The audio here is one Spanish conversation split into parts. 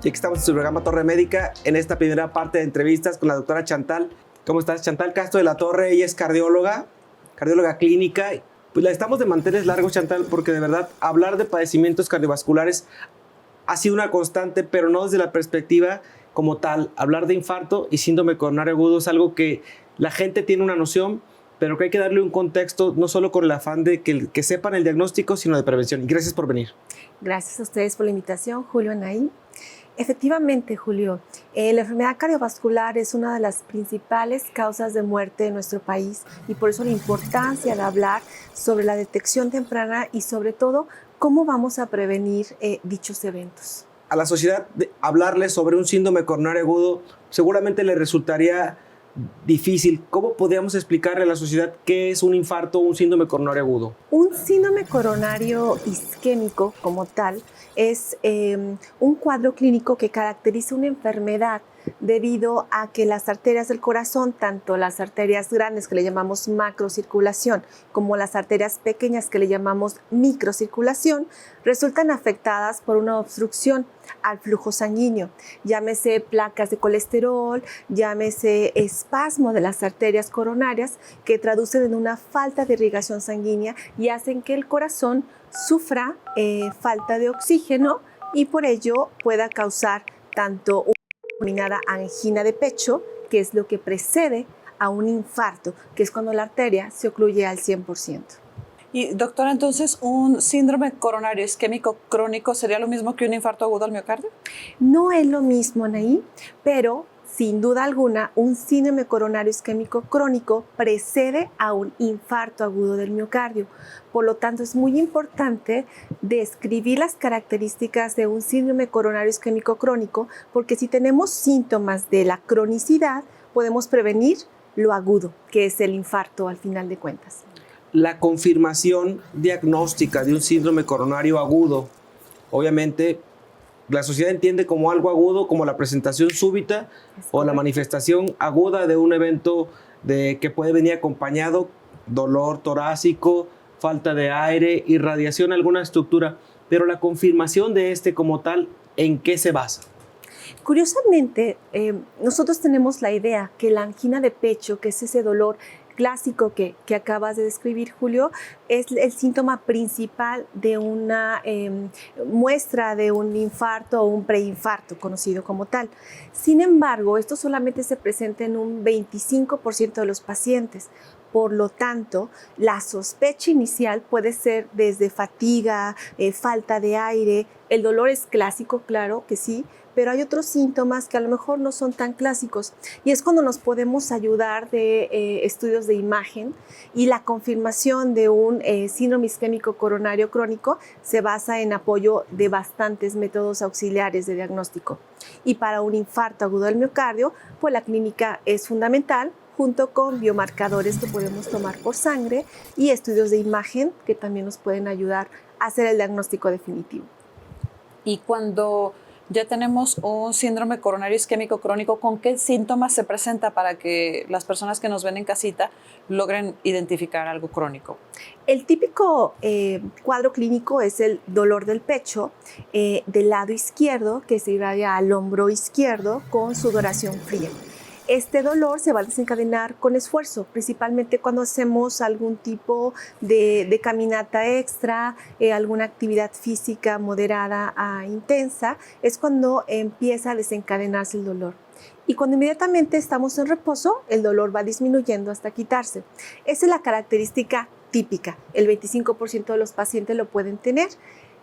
Y aquí estamos en su programa Torre Médica, en esta primera parte de entrevistas con la doctora Chantal. ¿Cómo estás? Chantal Castro de la Torre, ella es cardióloga clínica. Pues la estamos de manteles largos, Chantal, porque de verdad hablar de padecimientos cardiovasculares ha sido una constante, pero no desde la perspectiva como tal. Hablar de infarto y síndrome coronario agudo es algo que la gente tiene una noción, pero que hay que darle un contexto, no solo con el afán de que sepan el diagnóstico, sino de prevención. Y gracias por venir. Gracias a ustedes por la invitación, Julio, Anaí. Efectivamente, Julio, la enfermedad cardiovascular es una de las principales causas de muerte en nuestro país y por eso la importancia de hablar sobre la detección temprana y sobre todo cómo vamos a prevenir dichos eventos. A la sociedad hablarle sobre un síndrome coronario agudo seguramente le resultaría difícil. ¿Cómo podríamos explicarle a la sociedad qué es un infarto o un síndrome coronario agudo? Un síndrome coronario isquémico como tal es un cuadro clínico que caracteriza una enfermedad debido a que las arterias del corazón, tanto las arterias grandes que le llamamos macrocirculación como las arterias pequeñas que le llamamos microcirculación, resultan afectadas por una obstrucción al flujo sanguíneo, llámese placas de colesterol, llámese espasmo de las arterias coronarias que traducen en una falta de irrigación sanguínea y hacen que el corazón sufra falta de oxígeno y por ello pueda causar tanto una denominada angina de pecho, que es lo que precede a un infarto, que es cuando la arteria se ocluye al 100%. Y doctora, entonces, ¿un síndrome coronario isquémico crónico sería lo mismo que un infarto agudo al miocardio? No es lo mismo, Anaí, pero sin duda alguna, un síndrome coronario isquémico crónico precede a un infarto agudo del miocardio. Por lo tanto, es muy importante describir las características de un síndrome coronario isquémico crónico, porque si tenemos síntomas de la cronicidad, podemos prevenir lo agudo, que es el infarto al final de cuentas. La confirmación diagnóstica de un síndrome coronario agudo, obviamente, la sociedad entiende como algo agudo, como la presentación súbita o la manifestación aguda de un evento que puede venir acompañado, dolor torácico, falta de aire, irradiación a alguna estructura. Pero la confirmación de como tal, ¿en qué se basa? Curiosamente, nosotros tenemos la idea que la angina de pecho, que es ese dolor clásico que acabas de describir, Julio, es el síntoma principal de una muestra de un infarto o un preinfarto, conocido como tal. Sin embargo, esto solamente se presenta en un 25% de los pacientes. Por lo tanto, la sospecha inicial puede ser desde fatiga, falta de aire. El dolor es clásico, claro que sí, pero hay otros síntomas que a lo mejor no son tan clásicos y es cuando nos podemos ayudar de estudios de imagen y la confirmación de un síndrome isquémico coronario crónico se basa en apoyo de bastantes métodos auxiliares de diagnóstico. Y para un infarto agudo del miocardio, pues la clínica es fundamental, junto con biomarcadores que podemos tomar por sangre y estudios de imagen que también nos pueden ayudar a hacer el diagnóstico definitivo. Y cuando ya tenemos un síndrome coronario isquémico crónico, ¿con qué síntomas se presenta para que las personas que nos ven en casita logren identificar algo crónico? El típico cuadro clínico es el dolor del pecho del lado izquierdo, que se irradia al hombro izquierdo con sudoración fría. Este dolor se va a desencadenar con esfuerzo, principalmente cuando hacemos algún tipo de caminata extra, alguna actividad física moderada a intensa, es cuando empieza a desencadenarse el dolor. Y cuando inmediatamente estamos en reposo, el dolor va disminuyendo hasta quitarse. Esa es la característica típica. El 25% de los pacientes lo pueden tener.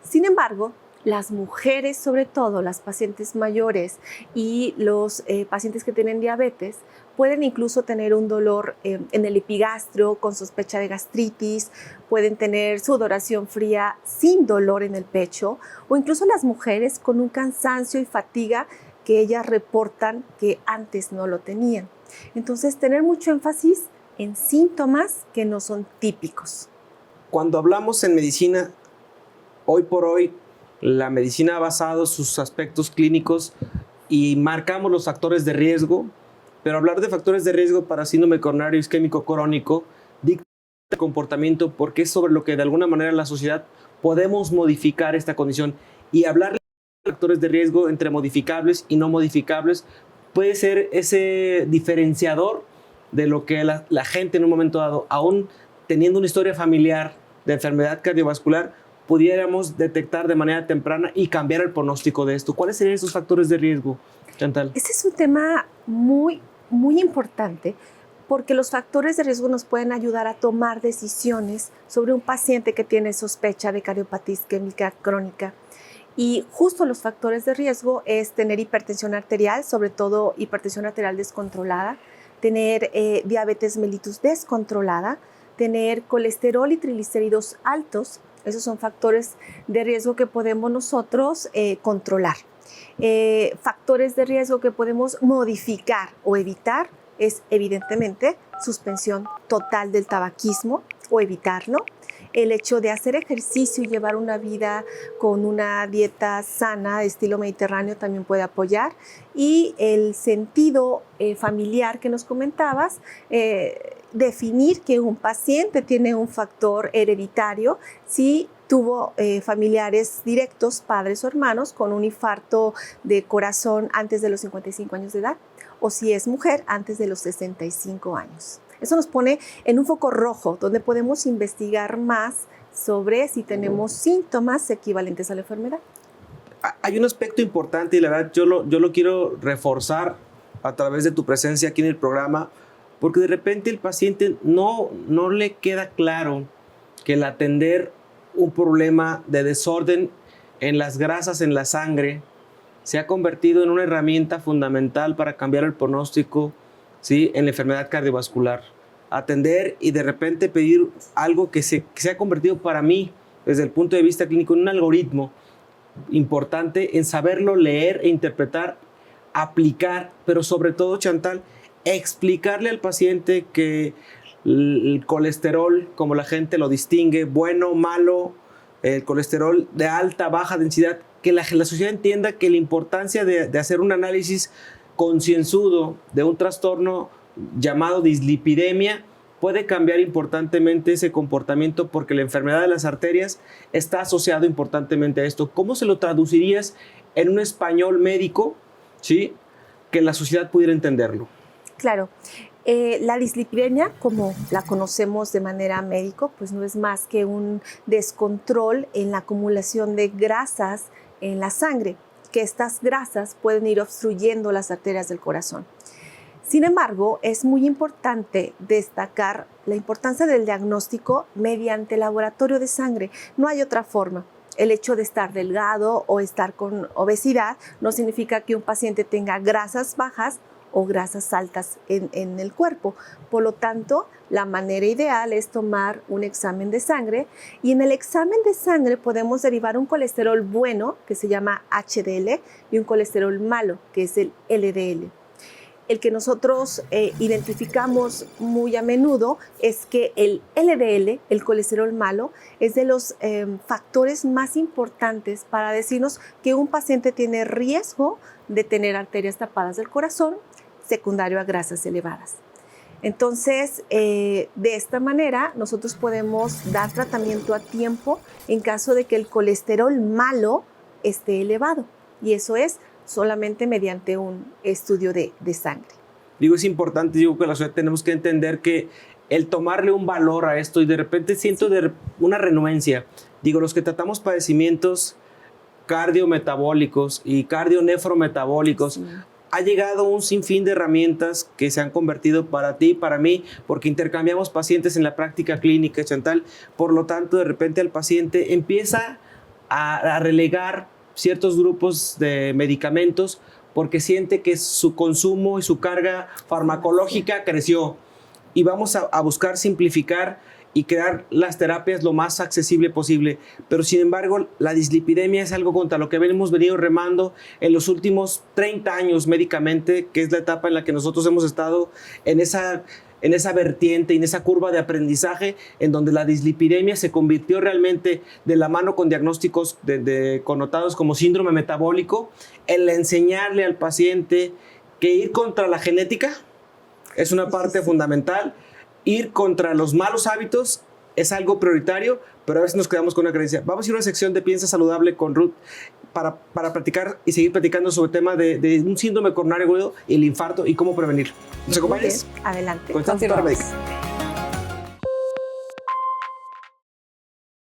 Sin embargo, las mujeres, sobre todo las pacientes mayores y los pacientes que tienen diabetes, pueden incluso tener un dolor en el epigastrio con sospecha de gastritis, pueden tener sudoración fría sin dolor en el pecho o incluso las mujeres con un cansancio y fatiga que ellas reportan que antes no lo tenían. Entonces, tener mucho énfasis en síntomas que no son típicos. Cuando hablamos en medicina, hoy por hoy, la medicina ha basado sus aspectos clínicos y marcamos los factores de riesgo pero hablar de factores de riesgo para síndrome coronario isquémico crónico dicta el comportamiento porque es sobre lo que de alguna manera la sociedad podemos modificar esta condición. Y hablar de factores de riesgo entre modificables y no modificables puede ser ese diferenciador de lo que la gente en un momento dado, aún teniendo una historia familiar de enfermedad cardiovascular, pudiéramos detectar de manera temprana y cambiar el pronóstico de esto. ¿Cuáles serían esos factores de riesgo, Chantal? Este es un tema muy importante porque los factores de riesgo nos pueden ayudar a tomar decisiones sobre un paciente que tiene sospecha de cardiopatía isquémica crónica. Y justo los factores de riesgo es tener hipertensión arterial, sobre todo hipertensión arterial descontrolada, tener diabetes mellitus descontrolada, tener colesterol y triglicéridos altos. Esos son factores de riesgo que podemos nosotros controlar. Factores de riesgo que podemos modificar o evitar es evidentemente suspensión total del tabaquismo o evitarlo. El hecho de hacer ejercicio y llevar una vida con una dieta sana de estilo mediterráneo también puede apoyar. Y el sentido familiar que nos comentabas, definir que un paciente tiene un factor hereditario si tuvo familiares directos, padres o hermanos, con un infarto de corazón antes de los 55 años de edad, o si es mujer antes de los 65 años. Eso nos pone en un foco rojo, donde podemos investigar más sobre si tenemos síntomas equivalentes a la enfermedad. Hay un aspecto importante y la verdad yo lo quiero reforzar a través de tu presencia aquí en el programa, porque de repente el paciente no le queda claro que el atender un problema de desorden en las grasas en la sangre se ha convertido en una herramienta fundamental para cambiar el pronóstico, ¿sí?, en la enfermedad cardiovascular. Atender y de repente pedir algo que se ha convertido para mí, desde el punto de vista clínico, en un algoritmo importante en saberlo leer e interpretar, aplicar, pero sobre todo, Chantal, explicarle al paciente que el colesterol, como la gente lo distingue, bueno, malo, el colesterol de alta, baja densidad, que la sociedad entienda que la importancia de hacer un análisis concienzudo de un trastorno llamado dislipidemia puede cambiar importantemente ese comportamiento porque la enfermedad de las arterias está asociado importantemente a esto. ¿Cómo se lo traducirías en un español médico, ¿sí?, que la sociedad pudiera entenderlo? Claro. La dislipidemia, como la conocemos de manera médico, pues no es más que un descontrol en la acumulación de grasas en la sangre, que estas grasas pueden ir obstruyendo las arterias del corazón. Sin embargo, es muy importante destacar la importancia del diagnóstico mediante laboratorio de sangre. No hay otra forma. El hecho de estar delgado o estar con obesidad no significa que un paciente tenga grasas bajas o grasas altas en el cuerpo. Por lo tanto, la manera ideal es tomar un examen de sangre y en el examen de sangre podemos derivar un colesterol bueno, que se llama HDL, y un colesterol malo, que es el LDL. El que nosotros identificamos muy a menudo es que el LDL, el colesterol malo, es de los factores más importantes para decirnos que un paciente tiene riesgo de tener arterias tapadas del corazón, secundario a grasas elevadas. Entonces, de esta manera, nosotros podemos dar tratamiento a tiempo en caso de que el colesterol malo esté elevado. Y eso es solamente mediante un estudio de sangre. Digo, es importante, digo que la sociedad tenemos que entender que el tomarle un valor a esto y de repente siento una renuencia. Digo, los que tratamos padecimientos cardiometabólicos y cardionefrometabólicos, sí, ha llegado un sinfín de herramientas que se han convertido para ti, para mí, porque intercambiamos pacientes en la práctica clínica, Chantal. Por lo tanto, de repente el paciente empieza a relegar ciertos grupos de medicamentos porque siente que su consumo y su carga farmacológica creció. Y vamos a buscar simplificar y crear las terapias lo más accesible posible. Pero sin embargo, la dislipidemia es algo contra lo que hemos venido remando en los últimos 30 años médicamente, que es la etapa en la que nosotros hemos estado en esa vertiente, en esa curva de aprendizaje, en donde la dislipidemia se convirtió realmente de la mano con diagnósticos connotados como síndrome metabólico, el enseñarle al paciente que ir contra la genética Es una parte fundamental. Ir contra los malos hábitos es algo prioritario, pero a veces nos quedamos con una creencia. Vamos a ir a una sección de Piensa Saludable con Ruth para platicar y seguir platicando sobre el tema de un síndrome coronario agudo, el infarto y cómo prevenirlo. ¿Nos acompañas? Adelante. Con esta doctora médica.